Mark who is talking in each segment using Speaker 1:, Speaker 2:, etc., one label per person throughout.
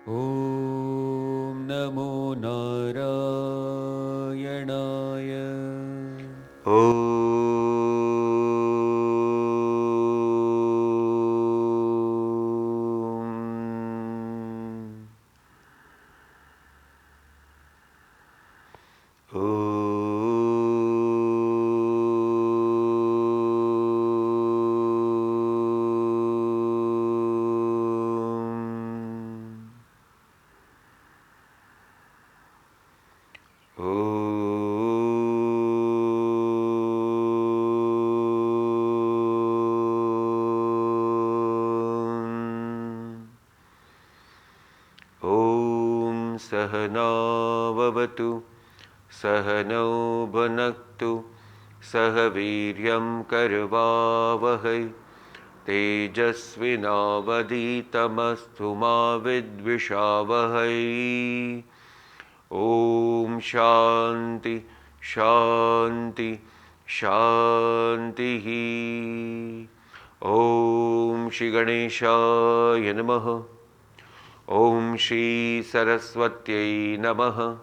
Speaker 1: Om Namo Narayanaya. Sahana vavatu, Sahano bhunaktu, Sahaviryam karvavahai, Tejasvinavaditamastu ma vidvishavahai. Om Shanti, Shanti, Shantihi. Om Shri Ganeshaya Namaha. Om Shri Saraswatyai Namaha.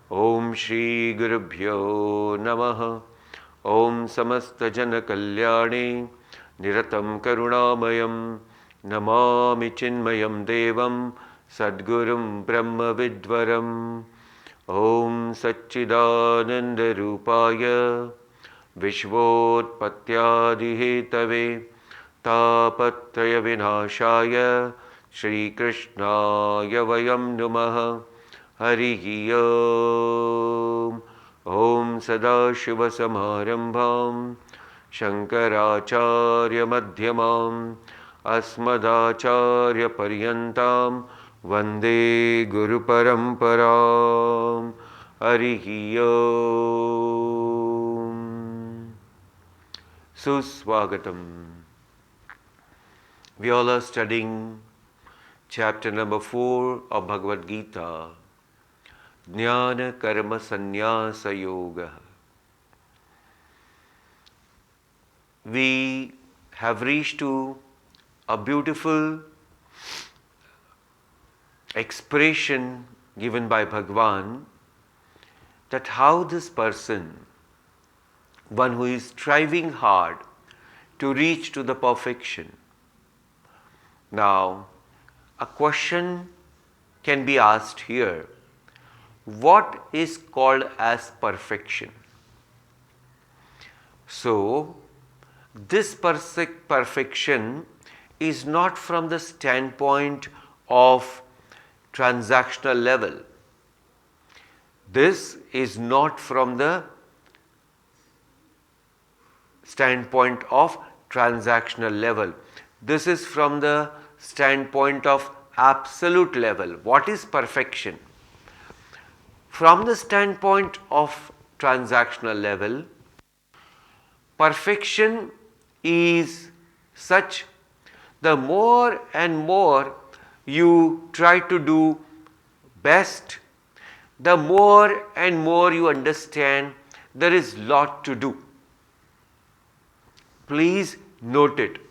Speaker 1: Om Shri Gurubhyo Namaha. Om Samasta Jana Kalyane Niratam Karunamayam Namami Chinmayam Devam Sadgurum Brahma Vidvaram. Om Satchidananda Rupaya Vishvotpatyadihetave Tapatraya Vinashaya Shri Krishnaya Vayam Namaha. Harihi Om. Om Sadashiva Samarambham Shankaracharya Madhyamam Asmadacharya Paryantam Vande Guru Paramparam. Harihi Om. Suswagatam. We all are studying chapter number 4 of Bhagavad Gita, Jnana Karma Sannyasa Yoga. We have reached to a beautiful expression given by Bhagavan that how this person, one who is striving hard to reach to the perfection. Now, a question can be asked here. What is called as perfection? So, this perfection is not from the standpoint of transactional level. This is not from the standpoint of transactional level. This is from the standpoint of absolute level. What is perfection? From the standpoint of transactional level, perfection is such the more and more you try to do best, the more and more you understand there is lot to do. Please note it.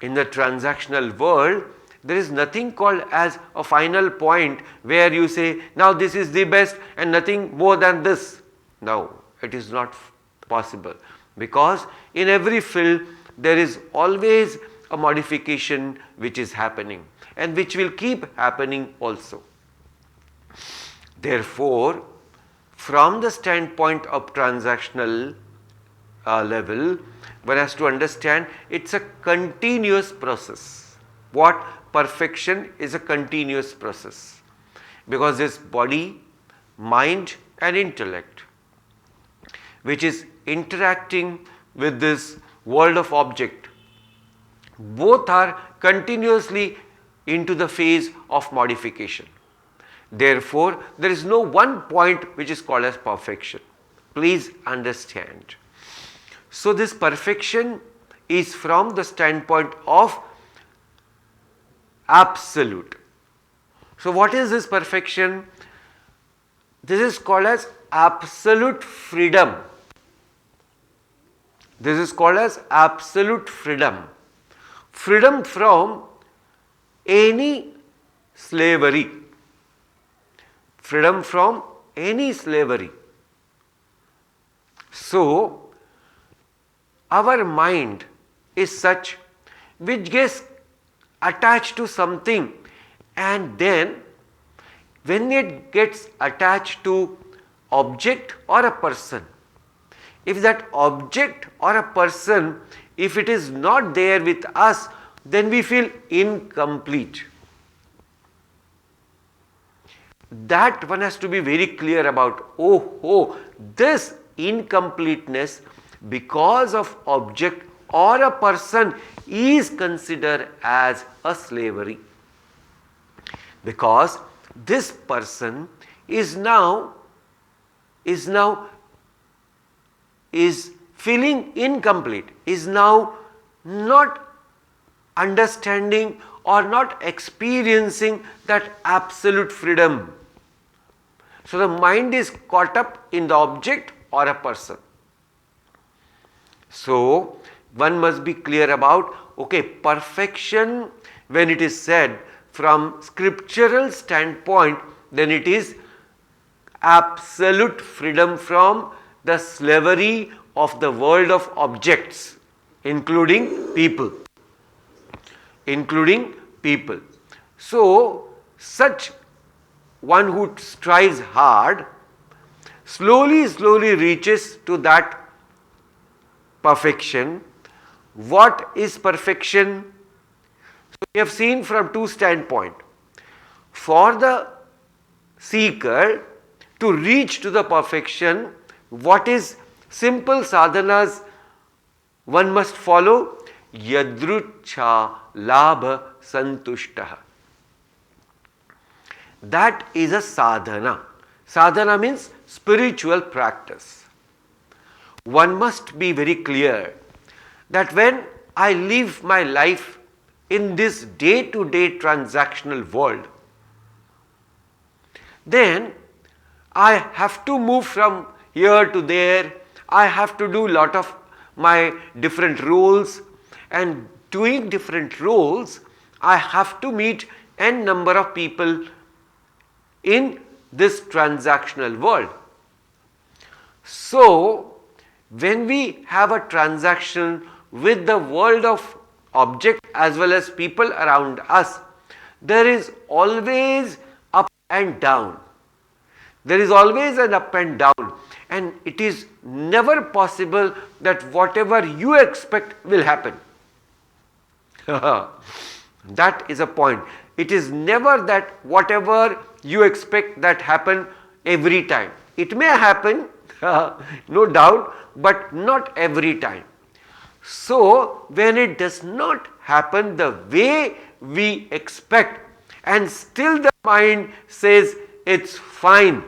Speaker 1: In the transactional world, there is nothing called as a final point where you say, now this is the best and nothing more than this. No, it is not possible, because in every field there is always a modification which is happening and which will keep happening also. Therefore, from the standpoint of transactional level, one has to understand it's a continuous process. What? Perfection is a continuous process, because this body, mind and intellect, which is interacting with this world of object, both are continuously into the phase of modification. Therefore, there is no one point which is called as perfection. Please understand. So, this perfection is from the standpoint of absolute. So, what is this perfection? This is called as absolute freedom. This is called as absolute freedom. Freedom from any slavery. Freedom from any slavery. So, our mind is such which gets attached to something, and then when it gets attached to object or a person, if that object or a person, if it is not there with us, then we feel incomplete. That one has to be very clear about. This incompleteness because of object or a person is considered as a slavery. Because this person is feeling incomplete, is now not understanding or not experiencing that absolute freedom. So the mind is caught up in the object or a person. So one must be clear about, perfection, when it is said from scriptural standpoint, then it is absolute freedom from the slavery of the world of objects, including people. So such one who strives hard slowly reaches to that perfection. What is perfection? So we have seen from two standpoints. For the seeker to reach to the perfection, what is simple sadhanas one must follow? Yadrucha labha santushtaha. That is a sadhana. Sadhana means spiritual practice. One must be very clear that when I live my life in this day-to-day transactional world, then I have to move from here to there. I have to do lot of my different roles, and doing different roles, I have to meet n number of people in this transactional world. So, when we have a transaction with the world of object as well as people around us, there is always up and down. There is always an up and down, and it is never possible that whatever you expect will happen. That is a point. It is never that whatever you expect that happen every time. It may happen, no doubt, but not every time. So, when it does not happen the way we expect, and still the mind says it's fine,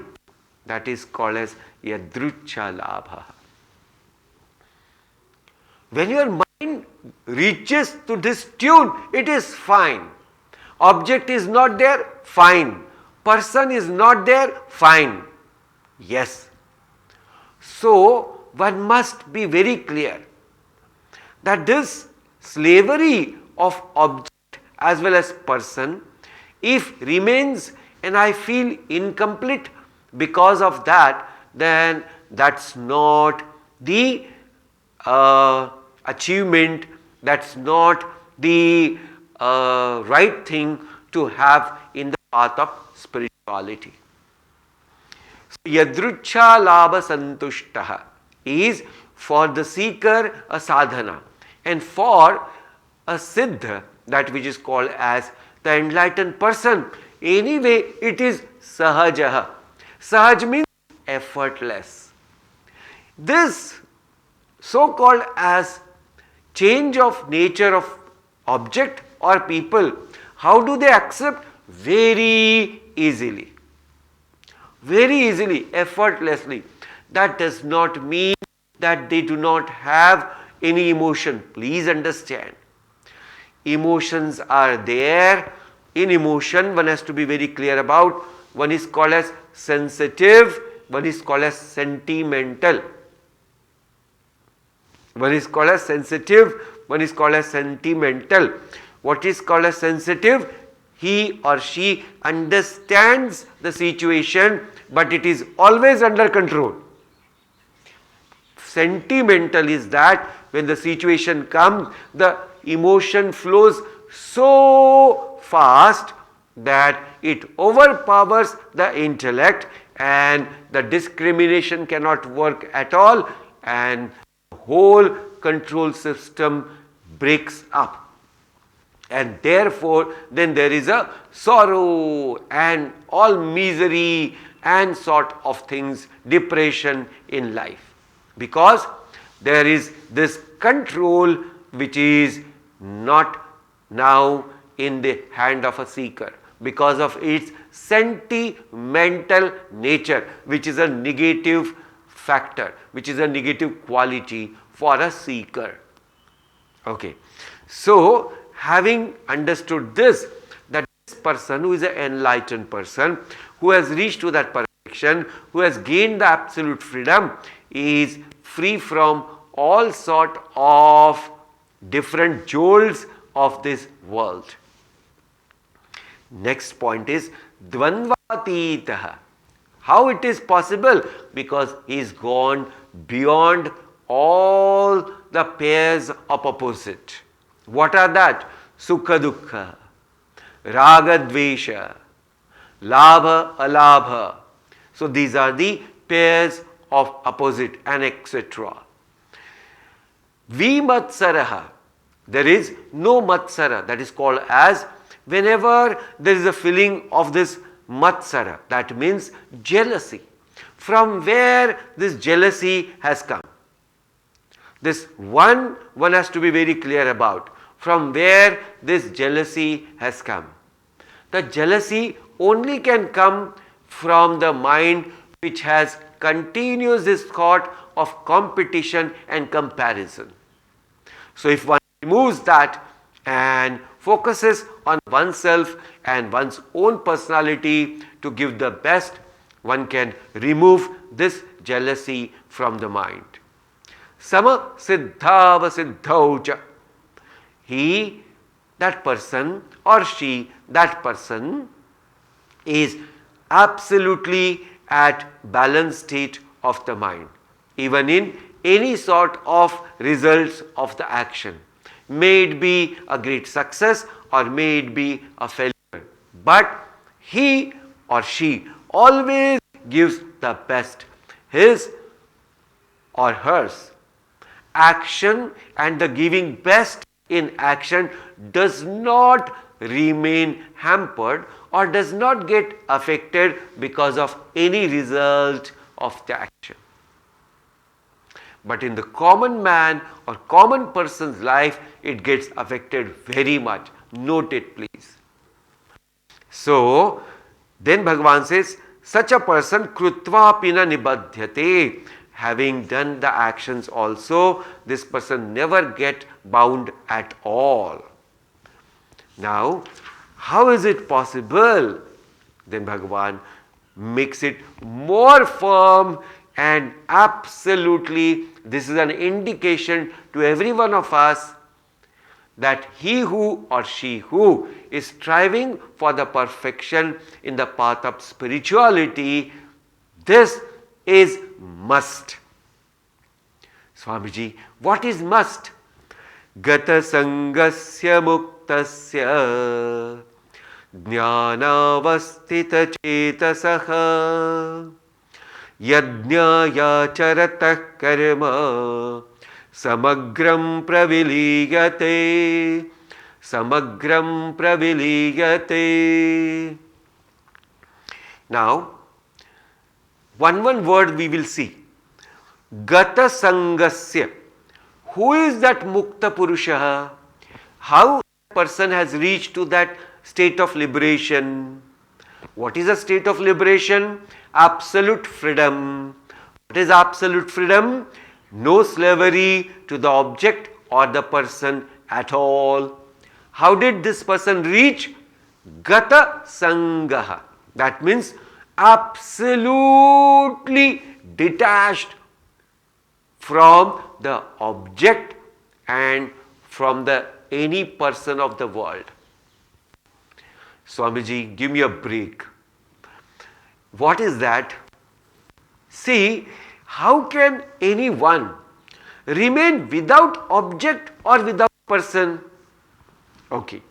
Speaker 1: that is called as yadrucha labha. When your mind reaches to this tune, it is fine. Object is not there, fine. Person is not there, fine. Yes. So, one must be very clear that this slavery of object as well as person, if remains and I feel incomplete because of that, then that's not the achievement, that's not the right thing to have in the path of spirituality. So, yadrucha labha santushtaha is for the seeker a sadhana, and for a siddha, that which is called as the enlightened person, anyway it is sahajaha. Sahaj means effortless. This so called as change of nature of object or people, how do they accept? Very easily. Very easily, effortlessly. That does not mean that they do not have any emotion. Please understand. Emotions are there. In emotion, one has to be very clear about. One is called as sensitive, one is called as sentimental. One is called as sensitive, one is called as sentimental. What is called as sensitive? he or she understands the situation, but it is always under control. Sentimental is that when the situation comes, the emotion flows so fast that it overpowers the intellect and the discrimination cannot work at all, and the whole control system breaks up. And therefore, then there is a sorrow and all misery and sort of things, depression in life. Because there is this control which is not now in the hand of a seeker, because of its sentimental nature, which is a negative factor, which is a negative quality for a seeker. Okay. So, having understood this, that this person who is an enlightened person, who has reached to that perfection, who has gained the absolute freedom, is free from all sort of different jolts of this world. Next point is dvandvatitaha. How it is possible? Because he is gone beyond all the pairs of opposite. What are that? Sukha dukkha, raga dvesha, labha alabha. So these are the pairs of opposite and etc. Vimatsaraha. There is no matsara, that is called as whenever there is a feeling of this matsara, that means jealousy. From where this jealousy has come? This one has to be very clear about. From where this jealousy has come? The jealousy only can come from the mind which has continuous this thought of competition and comparison. So if one removes that and focuses on oneself and one's own personality to give the best, one can remove this jealousy from the mind. Sama siddhava siddhaucha. He, that person, or she, that person is absolutely at balanced state of the mind, even in any sort of results of the action. May it be a great success or may it be a failure. But he or she always gives the best, his or hers. Action and the giving best in action does not remain hampered or does not get affected because of any result of the action. But in the common man or common person's life, it gets affected very much. Note it, please. So, then Bhagavan says, such a person krutva pina nibadhyate. Having done the actions also, this person never get bound at all. Now, how is it possible? Then Bhagavan makes it more firm, and absolutely this is an indication to every one of us that he who or she who is striving for the perfection in the path of spirituality, this is must. Swamiji, what is must? Gata sangasya muktasya jnanavastita chetasaha yajnaya charatah karma samagram praviliyate. Samagram praviliyate. Now, one word we will see. Gata sangasya. Who is that mukta purusha? How a person has reached to that state of liberation? What is a state of liberation? Absolute freedom. What is absolute freedom? No slavery to the object or the person at all. How did this person reach? Gata sangaha. That means absolutely detached from the object and from the any person of the world. Swamiji, give me a break. What is that? See, how can anyone remain without object or without person? Okay.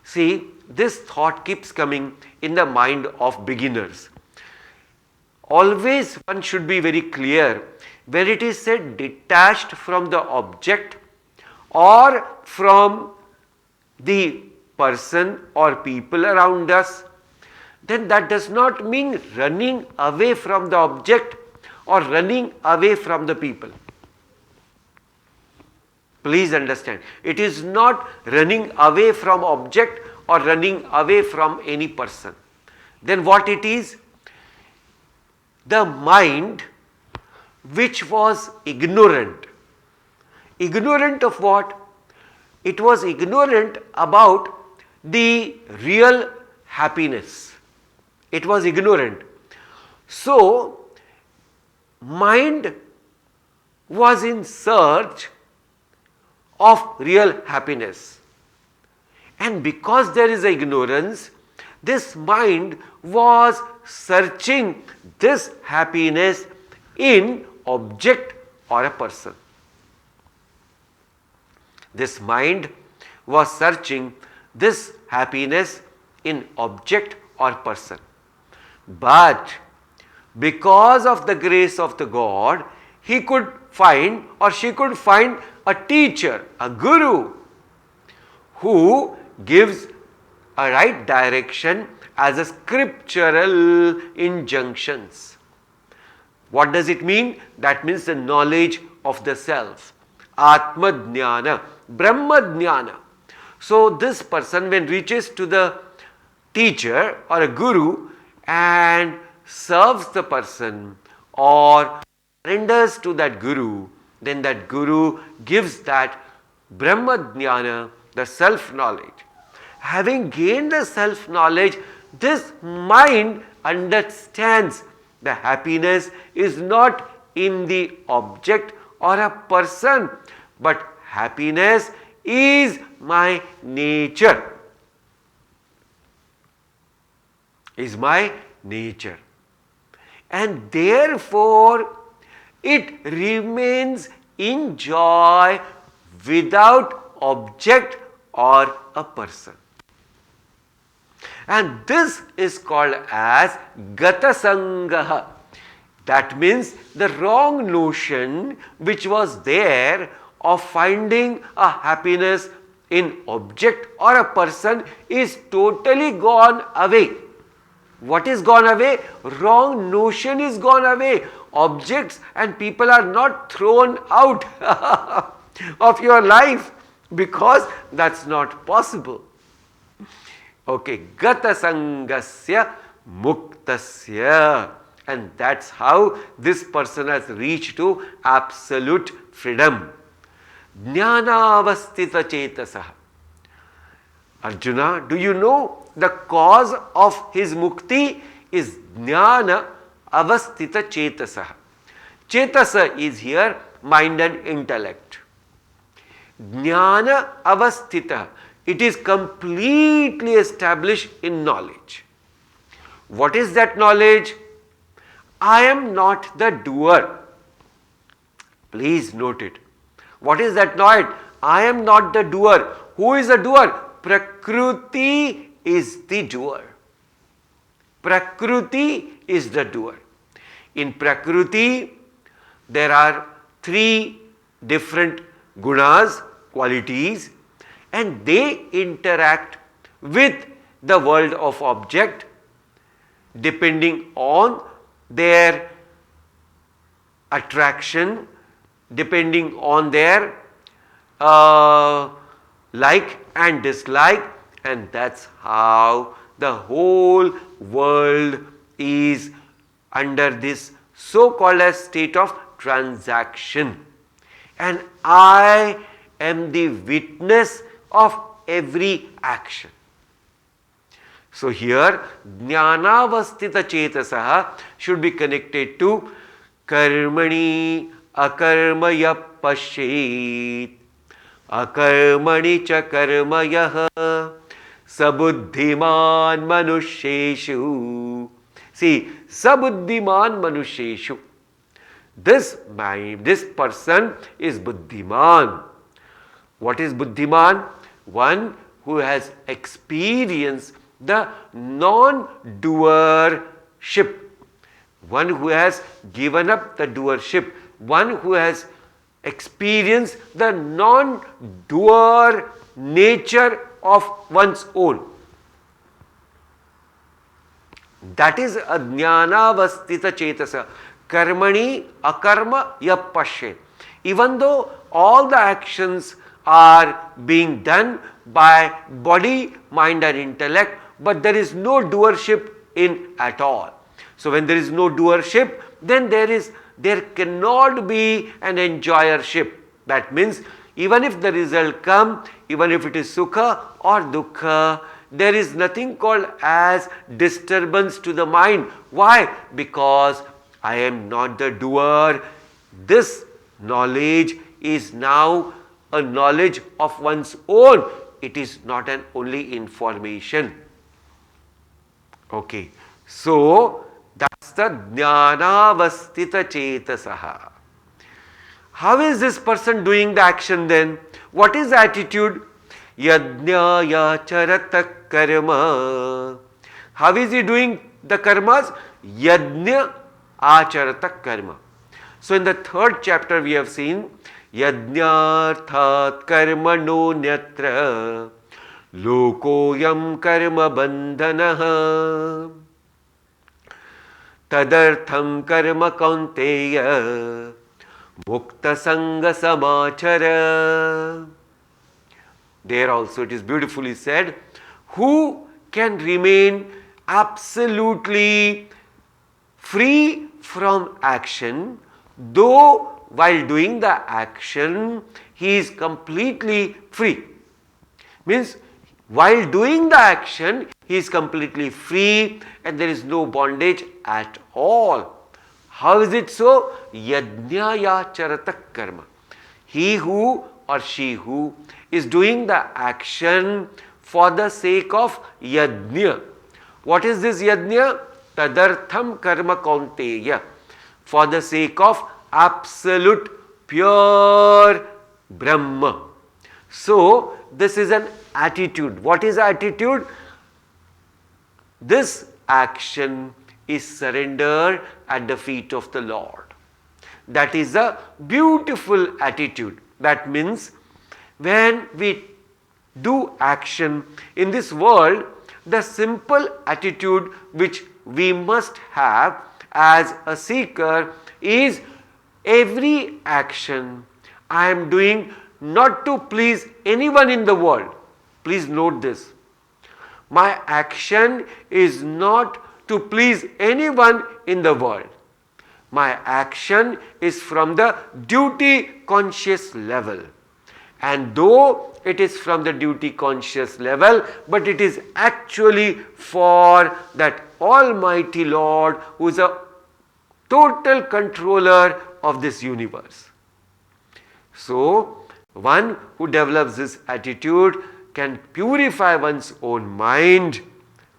Speaker 1: See, this thought keeps coming in the mind of beginners. Always one should be very clear when it is said detached from the object or from the person or people around us, then that does not mean running away from the object or running away from the people. Please understand, it is not running away from object or running away from any person. Then what it is? The mind which was ignorant. Ignorant of what? It was ignorant about the real happiness. It was ignorant. So, mind was in search of real happiness. And because there is ignorance, this mind was searching this happiness in object or a person. This mind was searching this happiness in object or person. But because of the grace of the God, he could find or she could find a teacher, a guru, who gives a right direction as a scriptural injunctions. What does it mean? That means the knowledge of the self. Atma Jnana, Brahma Jnana. So this person, when reaches to the teacher or a guru and serves the person or surrenders to that guru, then that guru gives that Brahma Jnana, the self-knowledge. Having gained the self-knowledge, this mind understands the happiness is not in the object or a person, but happiness is my nature. Is my nature. And therefore, it remains in joy without object or a person. And this is called as Gata Sangaha. That means the wrong notion which was there of finding a happiness in object or a person is totally gone away. What is gone away? Wrong notion is gone away. Objects and people are not thrown out of your life because that's not possible. Okay, Gata Sangasya Muktasya. And that's how this person has reached to absolute freedom. Jnanavastita Chetasaha. Arjuna, do you know the cause of his mukti is Jnana Avastita Chetasaha. Chetasa is here mind and intellect. Jnana Avastita, it is completely established in knowledge. What is that knowledge? I am not the doer. Please note it. What is that knowledge? I am not the doer. Who is the doer? Prakruti is the doer. Prakruti is the doer. In Prakruti, there are three different gunas, qualities, and they interact with the world of object depending on their attraction, depending on their like and dislike, and that's how the whole world is under this so-called as state of transaction. And I am the witness of every action. So here, Jnanavastita Chetasaha should be connected to Karmani Akarmaya Pashyet Akarmani cha Karmayah sabuddhiman manusheshu. See, sabuddhiman manusheshu. This mind, this person is buddhiman. What is buddhiman? One who has experienced the non-doership. One who has given up the doership. One who has experienced the non-doer nature of one's own. That is ajnanavastita chetasa. Karmani akarma yapashe. Even though all the actions are being done by body, mind and intellect, but there is no doership in at all. So when there is no doership, then there cannot be an enjoyership. That means even if the result comes, even if it is sukha or dukkha, there is nothing called as disturbance to the mind. Why? Because I am not the doer. This knowledge is now a knowledge of one's own. It is not an only information. Okay. So, that's the jnanavastita chetasaha. How is this person doing the action then? What is the attitude? Yajnaya charata karma. How is he doing the karmas? Yajna acharata karma. So in the third chapter we have seen Yajnarthat karmano nyatra lokoyam karma bandhanaha tadartham karma kaunteya mukta sanga samachara. There also it is beautifully said, who can remain absolutely free from action, though while doing the action he is completely free. Means while doing the action he is completely free and there is no bondage at all. How is it so? Yajnaya charata karma. He who or she who is doing the action for the sake of yajna. What is this yajna? Tadartham karma kaunteya. For the sake of absolute pure Brahma. So, this is an attitude. What is attitude? This action is surrender at the feet of the Lord. That is a beautiful attitude. That means when we do action in this world, the simple attitude which we must have as a seeker is every action I am doing not to please anyone in the world. Please note this. My action is not to please anyone in the world. My action is from the duty conscious level. And though it is from the duty conscious level, but it is actually for that Almighty Lord who is a total controller of this universe. So, one who develops this attitude can purify one's own mind.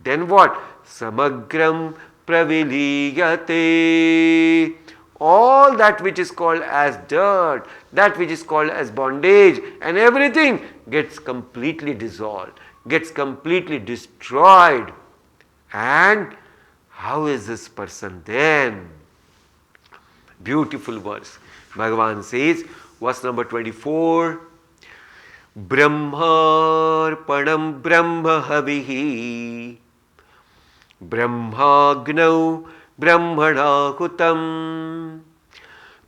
Speaker 1: Then what? Samagram praviliyate. All that which is called as dirt, that which is called as bondage and everything gets completely dissolved, gets completely destroyed. And how is this person then? Beautiful verse. Bhagavan says, verse number 24, Brahmarpanam Brahma Havihi Brahmagnau Brahmana Hutam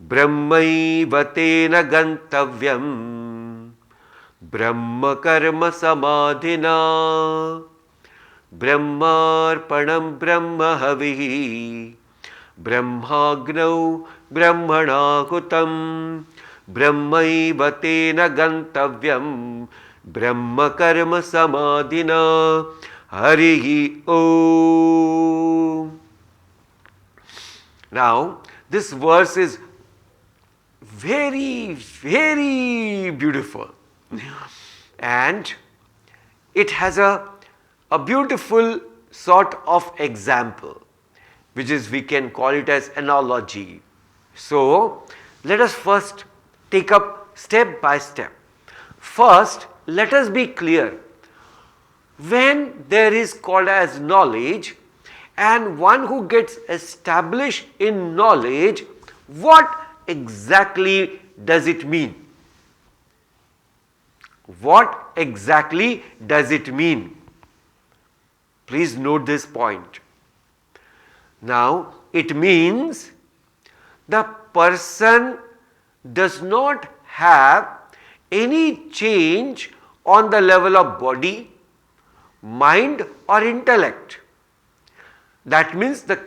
Speaker 1: Brahmaivatena Gantavyam Brahma Karma Samadhina Brahmarpanam Brahma Havihi Brahmagnau Brahmana Hutam Brahmaivatena Gantavyam Brahma Karma Samadhina Harihi Om. Now, this verse is very, very beautiful and it has a a beautiful sort of example, which is, we can call it as analogy. So, let us first take up step by step. First, let us be clear. When there is called as knowledge, and one who gets established in knowledge, what exactly does it mean? What exactly does it mean? Please note this point. Now, it means the person does not have any change on the level of body, mind or intellect. That means the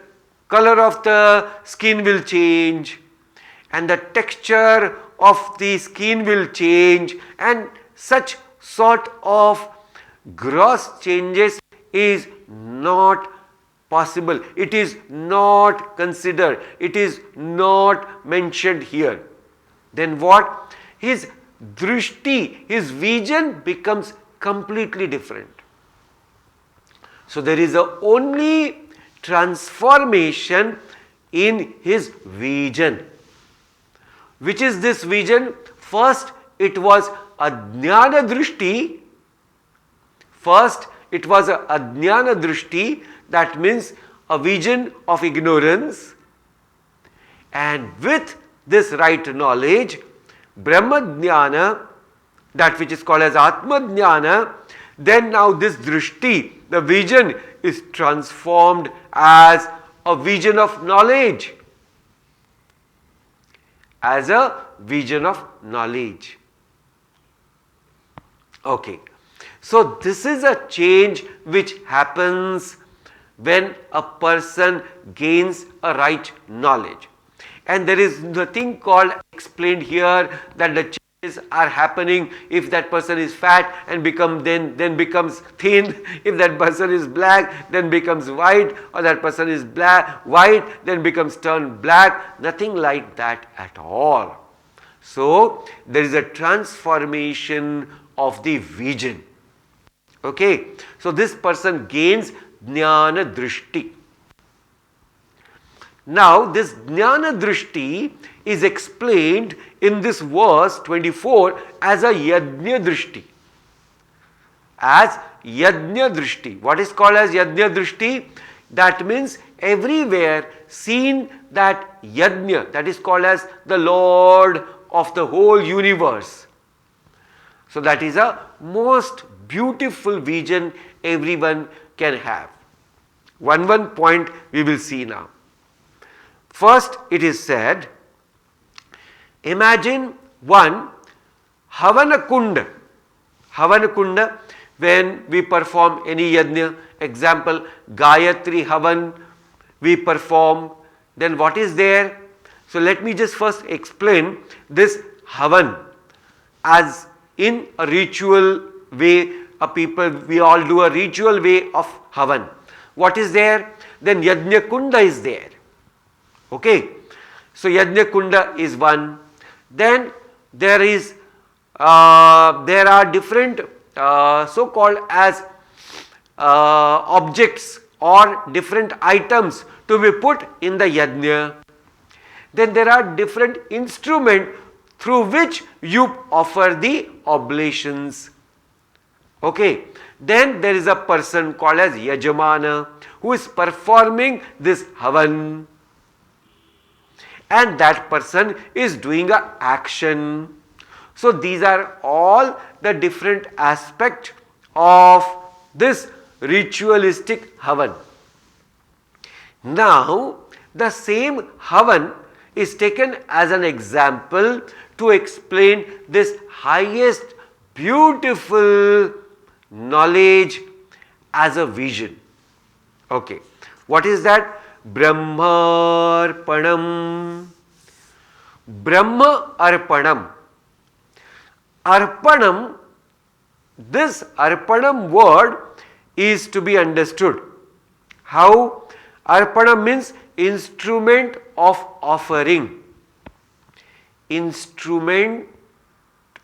Speaker 1: color of the skin will change and the texture of the skin will change, and such sort of gross changes is not possible. It is not considered. It is not mentioned here. Then what? His drishti, his vision becomes completely different. So there is a only transformation in his vision. Which is this vision? First it was ajnana drishti. First it was a ajnana drishti, that means a vision of ignorance. And with this right knowledge, Brahma jnana, that which is called as Atma jnana, then now this drishti, the vision, is transformed as a vision of knowledge. As a vision of knowledge. Okay. So this is a change which happens when a person gains a right knowledge. And there is nothing called explained here that the changes are happening if that person is fat and then becomes thin, if that person is black then becomes white, or that person is white then becomes turned black. Nothing like that at all. So there is a transformation of the vision. Okay, so this person gains jnana drishti. Now this jnana drishti is explained in this verse 24 as a yajna drishti. As yajna drishti. What is called as yajna drishti? That means everywhere seen that yajna, that is called as the Lord of the whole universe. So that is a most beautiful vision everyone can have. One point we will see now. First it is said, imagine one Havana Kunda. Havana Kunda, when we perform any yajna, example Gayatri Havan we perform, then what is there? So let me just first explain this Havan as in a ritual way. We all do a ritual way of Havan. What is there? Then Yajna Kunda is there. Okay. So Yajna Kunda is one. Then there are different so-called as objects or different items to be put in the yajna. Then there are different instruments through which you offer the oblations. Okay. Then there is a person called as Yajamana who is performing this Havan. And that person is doing an action. So these are all the different aspects of this ritualistic Havan. Now the same Havan is taken as an example to explain this highest beautiful knowledge as a vision. Okay. What is that? Brahmarpanam. Brahma Arpanam. Arpanam, this Arpanam word is to be understood. How? Arpanam means instrument of offering. Instrument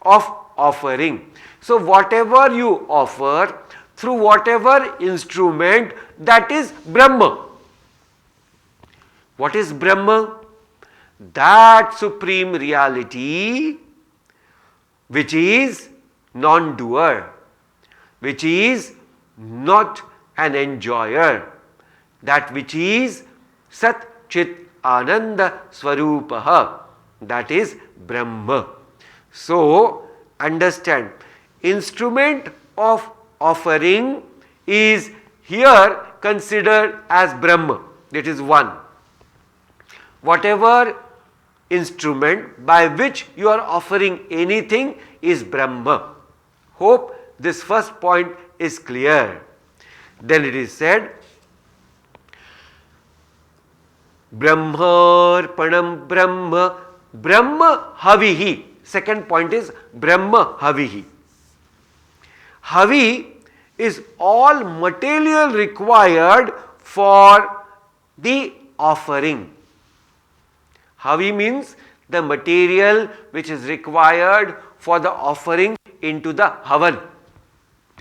Speaker 1: of offering. So whatever you offer, through whatever instrument that is Brahma. What is Brahma? That supreme reality which is non-doer, which is not an enjoyer, that which is Sat Chit Ananda Swarupaha, that is Brahma. So, understand, instrument of offering is here considered as Brahma. That is one. Whatever instrument by which you are offering anything is Brahma. Hope this first point is clear. Then it is said, Brahmarpanam Brahma, Brahma Havihi. Second point is Brahma Havihi. Havi is all material required for the offering. Havi means the material which is required for the offering into the havan,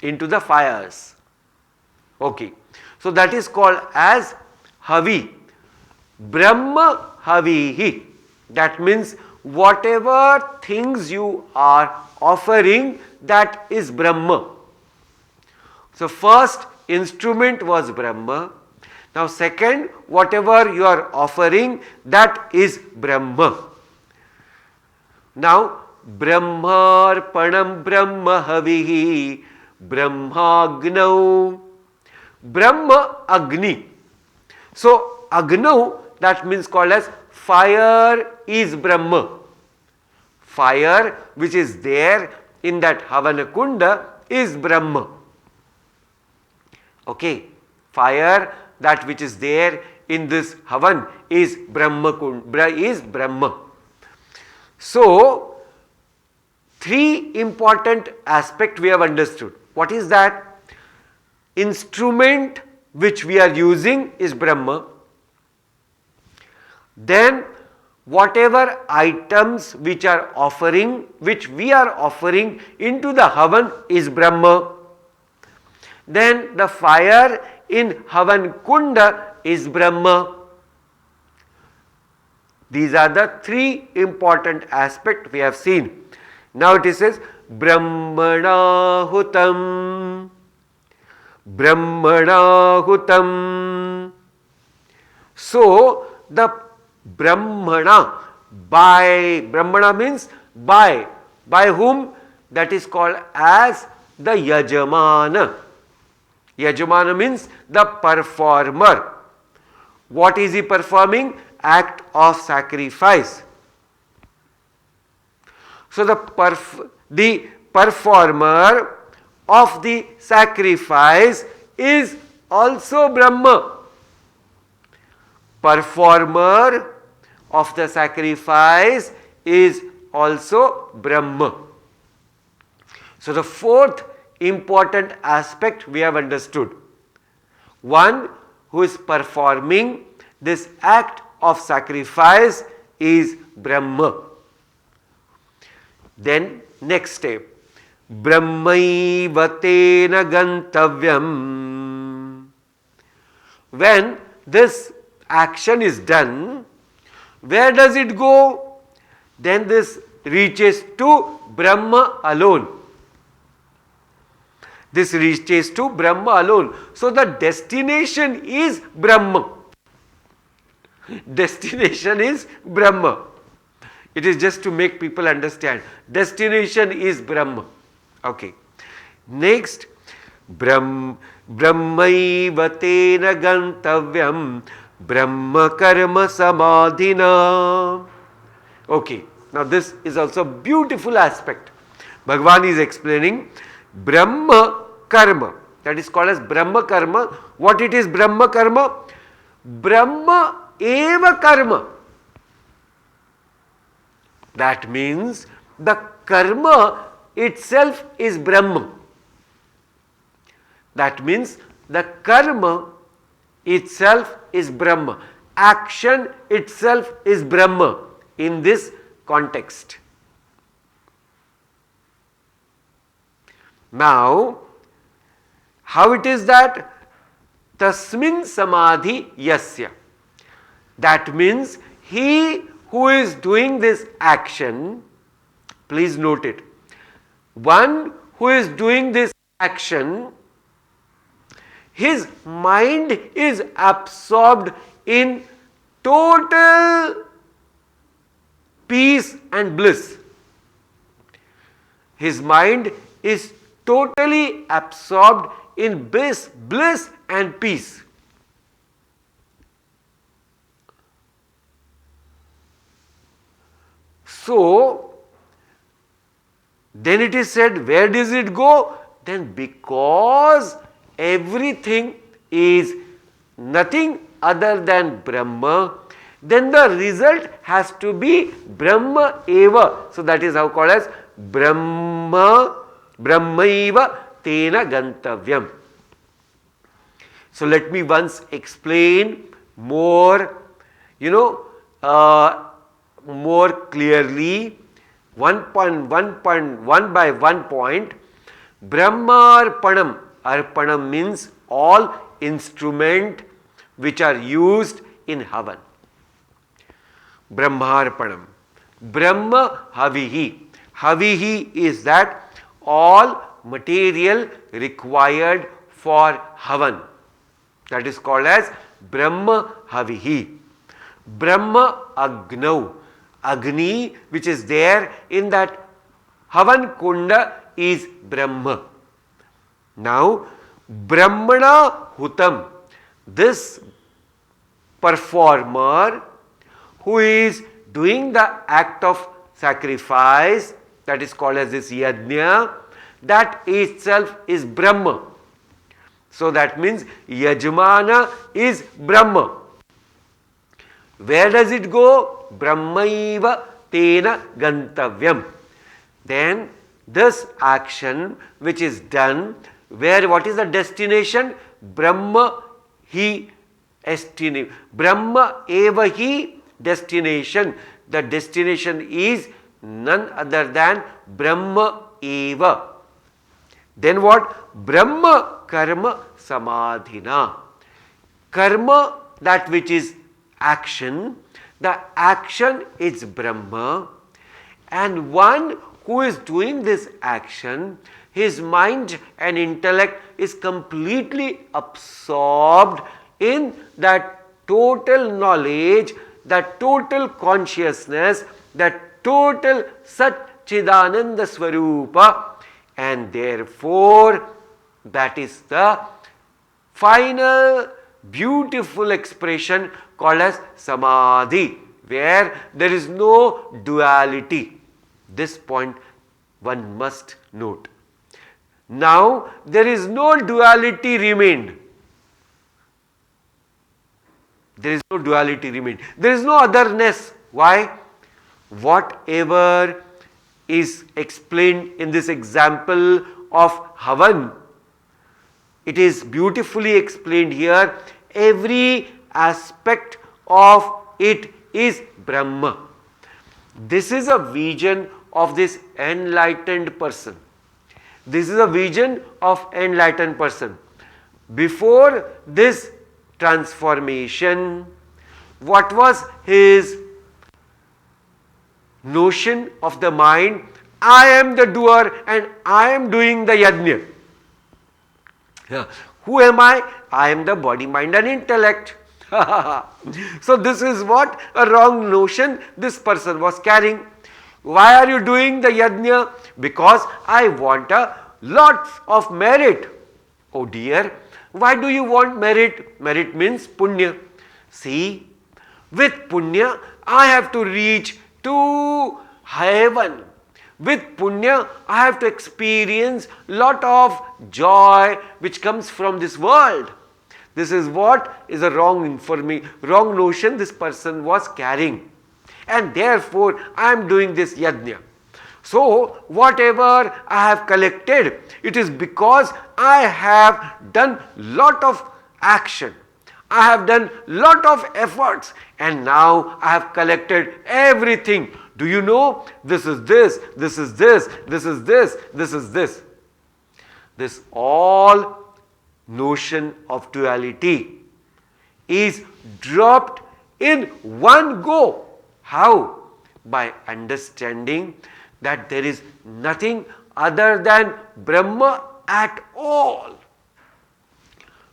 Speaker 1: into the fires. Okay. So that is called as Havi. Brahma Havihi. That means whatever things you are offering, that is Brahma. So first instrument was Brahma. Now second, whatever you are offering, that is Brahma. Now Brahmarpanam Brahma Havihi Brahmagnau. Brahma Agni. So Agnau, that means called as fire, is Brahma. Fire which is there in that Havana Kunda is Brahma. Okay. Fire, that which is there in this Havan is Brahma. So, three important aspects we have understood. What is that? Instrument which we are using is Brahma. Then whatever items which we are offering into the Havan is Brahma. Then the fire in Havan Kunda is Brahma. These are the three important aspects we have seen. Now it says Brahmanahutam. Brahmanahutam. So the Brahmana, Brahmana means by whom? That is called as the Yajamana. Yajamana means the performer. What is he performing? Act of sacrifice. So the performer of the sacrifice is also Brahma. Performer of the sacrifice is also Brahma. So the fourth important aspect we have understood. One who is performing this act of sacrifice is Brahma. Then next step, Brahmaivatena gantavyam. When this action is done, where does it go? Then this reaches to Brahma alone. This reaches to Brahma alone. So the destination is Brahma. Destination is Brahma. It is just to make people understand. Destination is Brahma. Okay. Next, Brahmaivatena gantavyam Brahma Karma Samadhina. Okay. Now this is also a beautiful aspect. Bhagavan is explaining Brahma Karma. That is called as Brahma Karma. What it is Brahma Karma? Brahma Eva Karma. That means the karma itself is Brahma. That means the karma itself is Brahma. Action itself is Brahma in this context. Now, How it is that? Tasmin samadhi yasya. That means he who is doing this action, please note it, one who is doing this action, his mind is absorbed in total peace and bliss. His mind is totally absorbed in bliss and peace. So, then it is said, where does it go? Then because everything is nothing other than Brahma, then the result has to be Brahma eva. So that is how called as Brahmaiva tena gantavyam. So let me once explain more, more clearly, one by one point. Brahmarpanam. Arpanam means all instrument which are used in Havan. Brahmarpanam. Brahma havihi. Havihi is that all material required for Havan. That is called as Brahma havihi. Brahma agnau. Agni which is there in that Havan kunda is Brahma. Now, Brahmana hutam, this performer who is doing the act of sacrifice, that is called as this yajna, that itself is Brahma. So that means Yajmana is Brahma. Where does it go? Brahmaiva tena gantavyam. Then this action which is done, where what is the destination? Brahma hi destination. Brahma eva hi destination. The destination is none other than Brahma eva. Then what? Brahma karma samadhina. Karma, that which is action, the action is Brahma, and one who is doing this action, his mind and intellect is completely absorbed in that total knowledge, that total consciousness, that total Satchidananda Swarupa, and therefore that is the final beautiful expression called as Samadhi, where there is no duality. This point one must note. Now there is no duality remained. There is no duality remained. There is no otherness. Why? Whatever is explained in this example of Havan, it is beautifully explained here. Every aspect of it is Brahma. This is a vision of this enlightened person. This is a vision of enlightened person. Before this transformation, what was his notion of the mind? I am the doer and I am doing the yajna. Who am I? I am the body, mind and intellect. So this is what a wrong notion this person was carrying. Why are you doing the yajna? Because I want a lot of merit. Oh dear, why do you want merit? Merit means punya. See, with punya I have to reach to heaven. With punya I have to experience lot of joy which comes from this world. This is what is a wrong notion this person was carrying. And therefore I am doing this yajna. So whatever I have collected, it is because I have done lot of action. I have done lot of efforts and now I have collected everything. Do you know? This is this, this is this, this is this, this is this. This all notion of duality is dropped in one go. How? By understanding that there is nothing other than Brahma at all.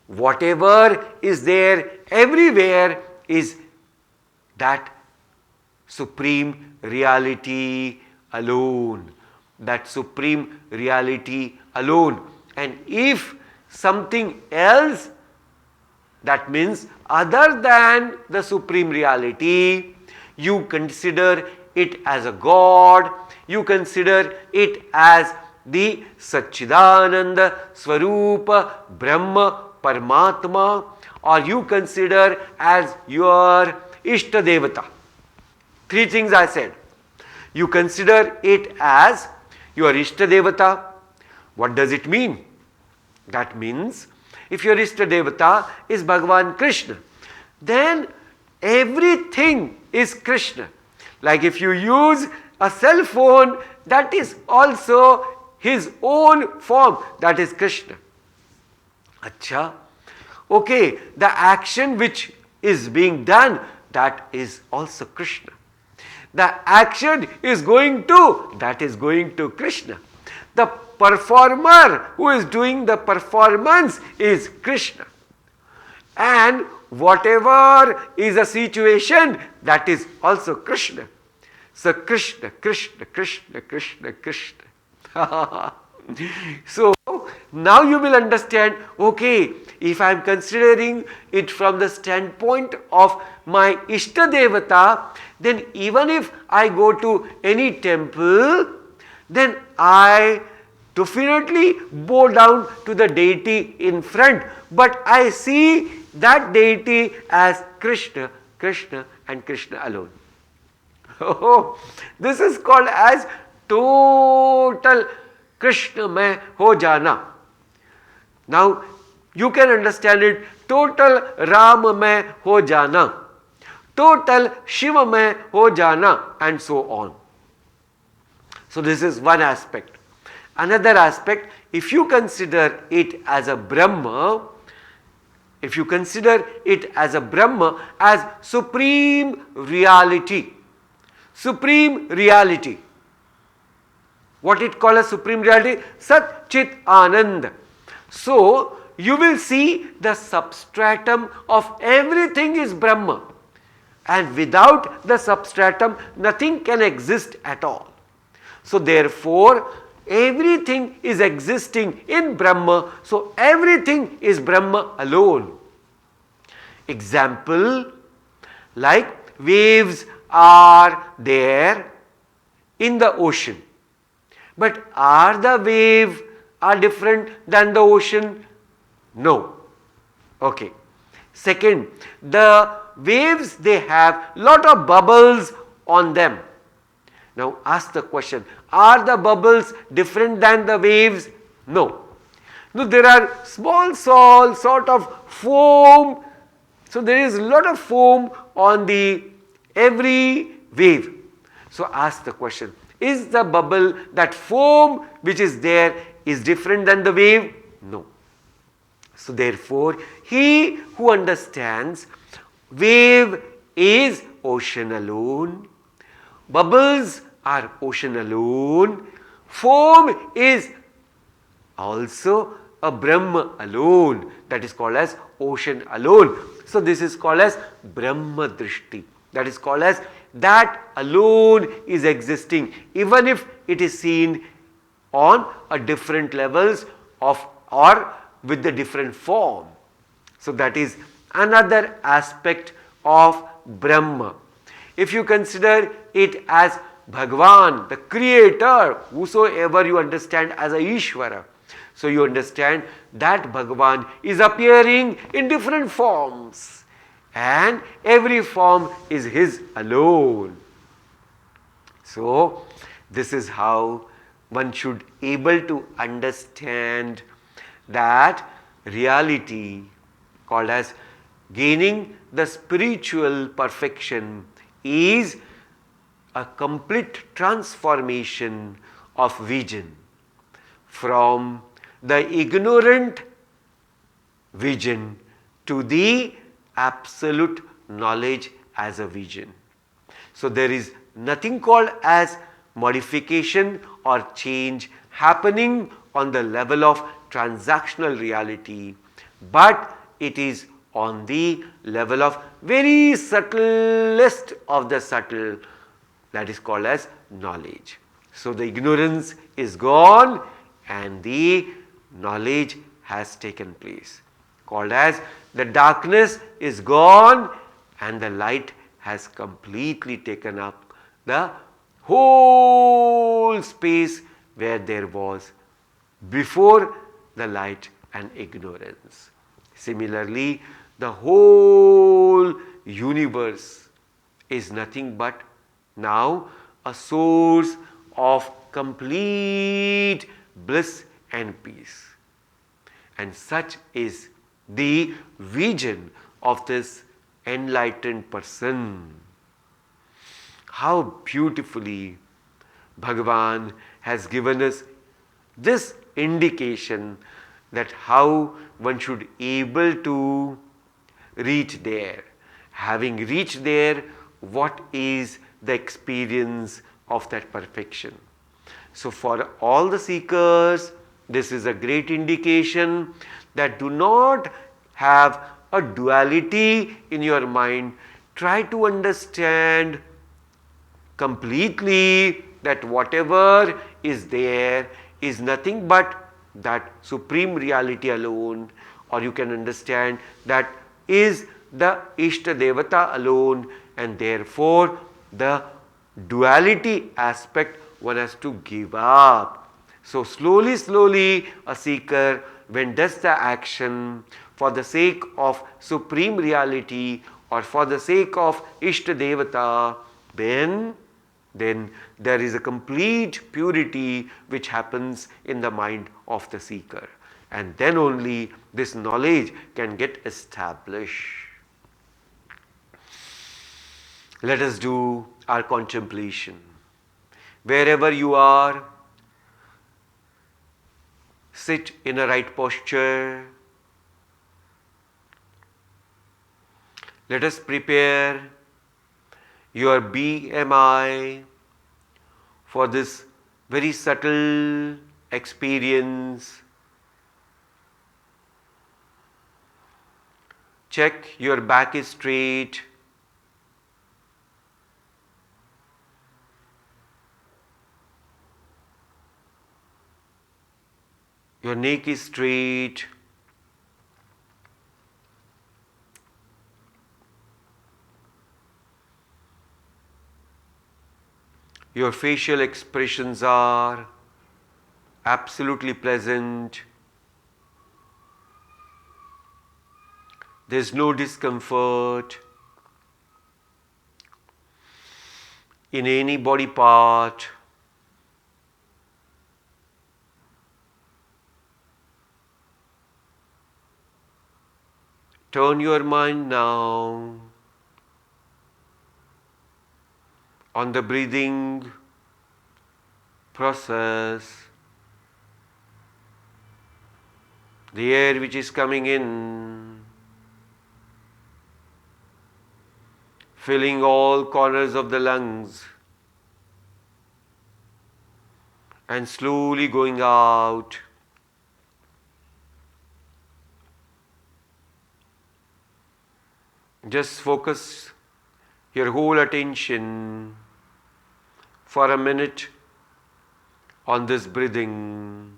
Speaker 1: Whatever is there everywhere is that supreme reality alone. That supreme reality alone. And if something else, that means other than the supreme reality, you consider it as a God, you consider it as the Satchidananda Swarupa Brahma Paramatma, or you consider as your Ishta Devata. Three things I said. You consider it as your Ishta Devata. What does it mean? That means if your Ishta Devata is Bhagavan Krishna, then everything is Krishna. Like if you use a cell phone, that is also his own form, that is Krishna. Acha. Okay, the action which is being done, that is also Krishna. The action is going to, that is going to Krishna. The performer who is doing the performance is Krishna. And whatever is a situation, that is also Krishna. So Krishna, Krishna, Krishna, Krishna, Krishna. So now you will understand, okay, if I am considering it from the standpoint of my Ishta Devata, then even if I go to any temple, then I definitely bow down to the deity in front, but I see that deity as Krishna, Krishna and Krishna alone. Oh, this is called as total Krishna mein ho jana. Now you can understand it, total Ram mein ho jana, total Shiva mein ho jana, and so on. So this is one aspect. Another aspect, if you consider it as a Brahma, if you consider it as a Brahma, as supreme reality, what it called as supreme reality? Sat Chit Anand. So you will see the substratum of everything is Brahma, and without the substratum nothing can exist at all. So therefore everything is existing in Brahma, so everything is Brahma alone. Example, like waves are there in the ocean, but are the waves are different than the ocean? No. Okay. Second, the waves, they have lot of bubbles on them. Now ask the question, are the bubbles different than the waves? No. No, there are small sort of foam. So there is a lot of foam on the every wave. So ask the question, is the bubble, that foam which is there, is different than the wave? No. So therefore he who understands wave is ocean alone, bubbles are ocean alone, foam is also a Brahma alone, that is called as ocean alone. So this is called as Brahma Drishti, that is called as that alone is existing, even if it is seen on a different levels of or with the different form. So that is another aspect of Brahma. If you consider it as Bhagavan, the creator, whosoever you understand as a Ishvara, so you understand that Bhagavan is appearing in different forms and every form is his alone. So this is how one should able to understand that reality called as gaining the spiritual perfection is a complete transformation of vision from the ignorant vision to the absolute knowledge as a vision. So there is nothing called as modification or change happening on the level of transactional reality, but it is on the level of very subtlest of the subtle, that is called as knowledge. So the ignorance is gone and the knowledge has taken place, called as the darkness is gone and the light has completely taken up the whole space where there was before the light and ignorance. Similarly, the whole universe is nothing but now a source of complete bliss and peace. And such is the vision of this enlightened person. How beautifully Bhagavan has given us this indication that how one should able to reach there. Having reached there, what is the experience of that perfection? So for all the seekers, this is a great indication that do not have a duality in your mind. Try to understand completely that whatever is there is nothing but that supreme reality alone, or you can understand that is the Ishta Devata alone, and therefore the duality aspect one has to give up. So slowly a seeker, when does the action for the sake of supreme reality or for the sake of Ishta Devata, then there is a complete purity which happens in the mind of the seeker, and then only this knowledge can get established. Let us do our contemplation. Wherever you are, sit in a right posture. Let us prepare your BMI for this very subtle experience. Check your back is straight. Your neck is straight. Your facial expressions are absolutely pleasant. There is no discomfort in any body part. Turn your mind now on the breathing process, the air which is coming in, filling all corners of the lungs and slowly going out. Just focus your whole attention for a minute on this breathing.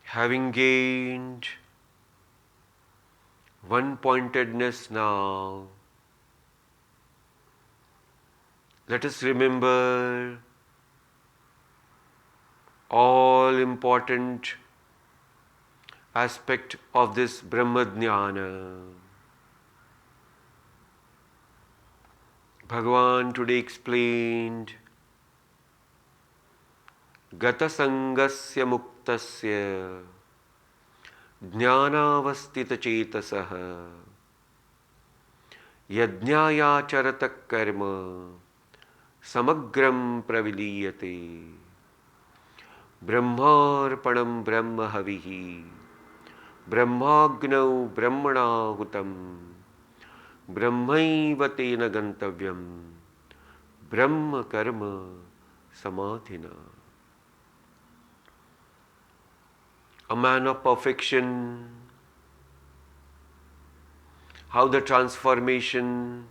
Speaker 1: Having gained one-pointedness now, let us remember all important aspect of this Brahma Jnana. Bhagavan today explained Gata sangasya muktasya jnanavastita chetasaha yajnaya charata karma samagram praviliyate brahmarpanam brahma havihi brahmagnau brahmanahutam brahmaiva tena gantavyam brahma karma samadhina. A man of perfection, how the transformation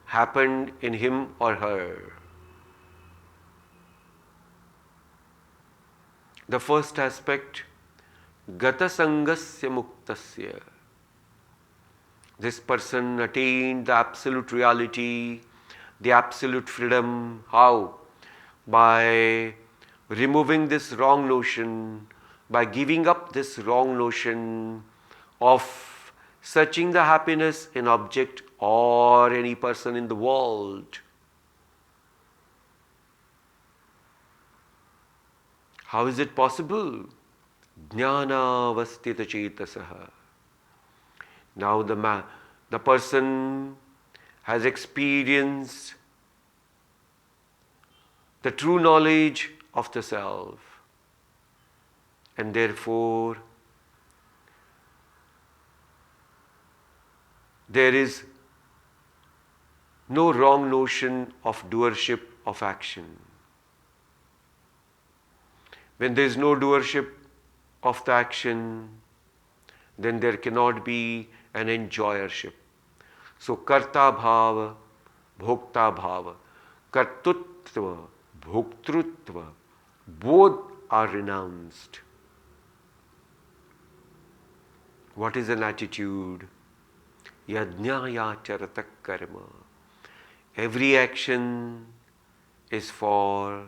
Speaker 1: happened in him or her. The first aspect, Gata Sangasya Muktasya. This person attained the absolute reality, the absolute freedom. How? By removing this wrong notion, by giving up this wrong notion of searching the happiness in object or any person in the world. How is it possible? Jnanavastita chetasaha. Now the person has experienced the true knowledge of the self, and therefore there is no wrong notion of doership of action. When there is no doership of the action, then there cannot be an enjoyership. So karta bhava, bhokta bhava, kartutva, bhoktrutva, both are renounced. What is an attitude? Yajnaya charata karma. Every action is for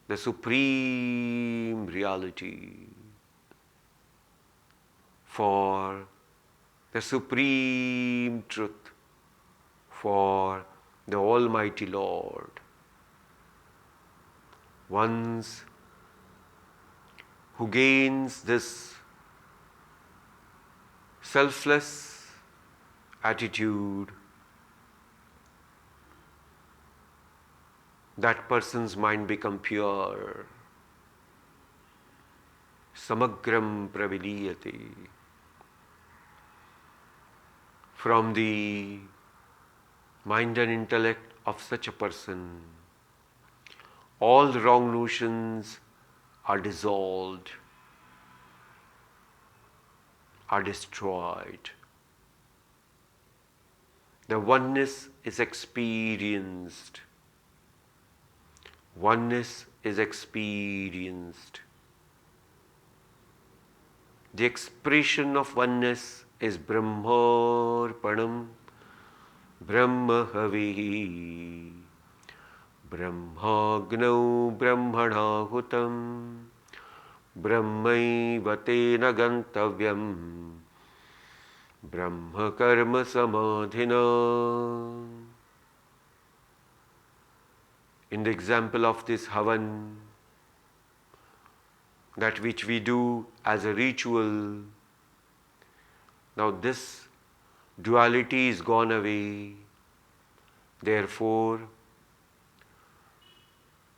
Speaker 1: the supreme reality, for the supreme truth, for the Almighty Lord. Once who gains this selfless attitude, that person's mind become pure. Samagram praviliyate. From the mind and intellect of such a person, all wrong notions are dissolved, are destroyed. The oneness is experienced. Oneness is experienced. The expression of oneness is Brahmarpanam, Brahma Havihi, Brahmagnau Brahmanahutam, Brahmaiva tena gantavyam, Brahma Karma Samadhina. In the example of this Havan, that which we do as a ritual, now this duality is gone away. Therefore,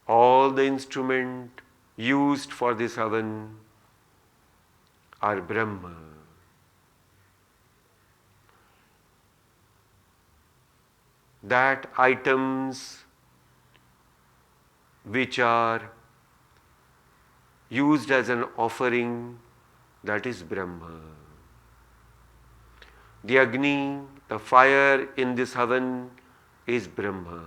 Speaker 1: all the instruments used for this Havan are Brahma. That items which are used as an offering, that is Brahma. The Agni, the fire in this Havan is Brahma.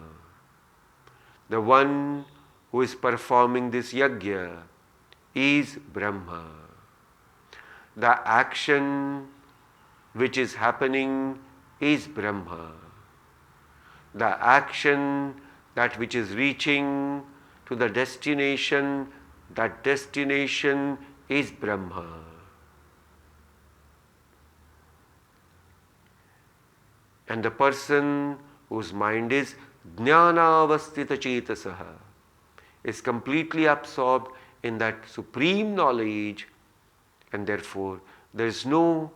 Speaker 1: The one who is performing this Yajna is Brahma. The action which is happening is Brahma. The action, that which is reaching to the destination, that destination is Brahma. And the person whose mind is jnanavastita chetasaha, is completely absorbed in that supreme knowledge, and therefore there is no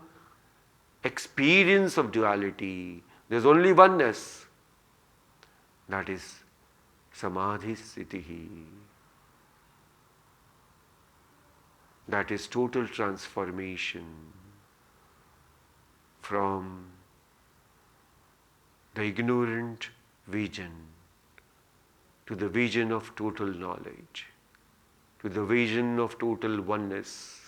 Speaker 1: experience of duality, there is only oneness. That is samadhi sthiti. That is total transformation from the ignorant vision to the vision of total knowledge, to the vision of total oneness.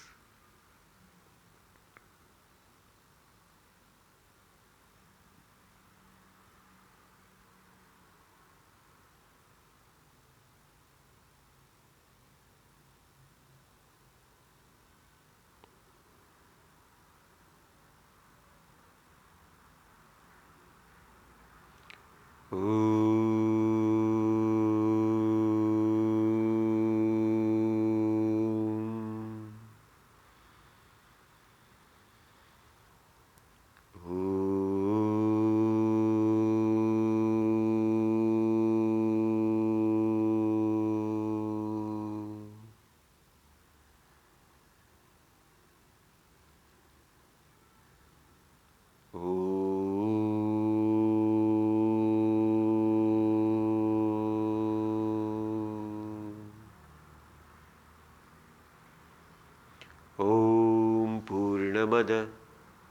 Speaker 1: Purnamada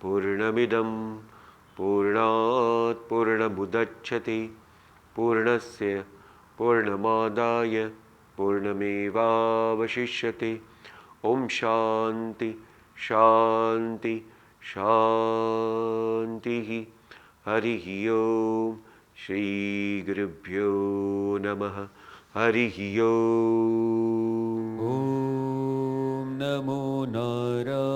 Speaker 1: Purnamidam Purnat Purnamudachyate Purnasya Purnamadaya Purnamevavashishyate. Om Shanti Shanti Shanti. Harihi Om. Shri Gurubhyo Namaha. Harihi Om.
Speaker 2: Om Namo Narayana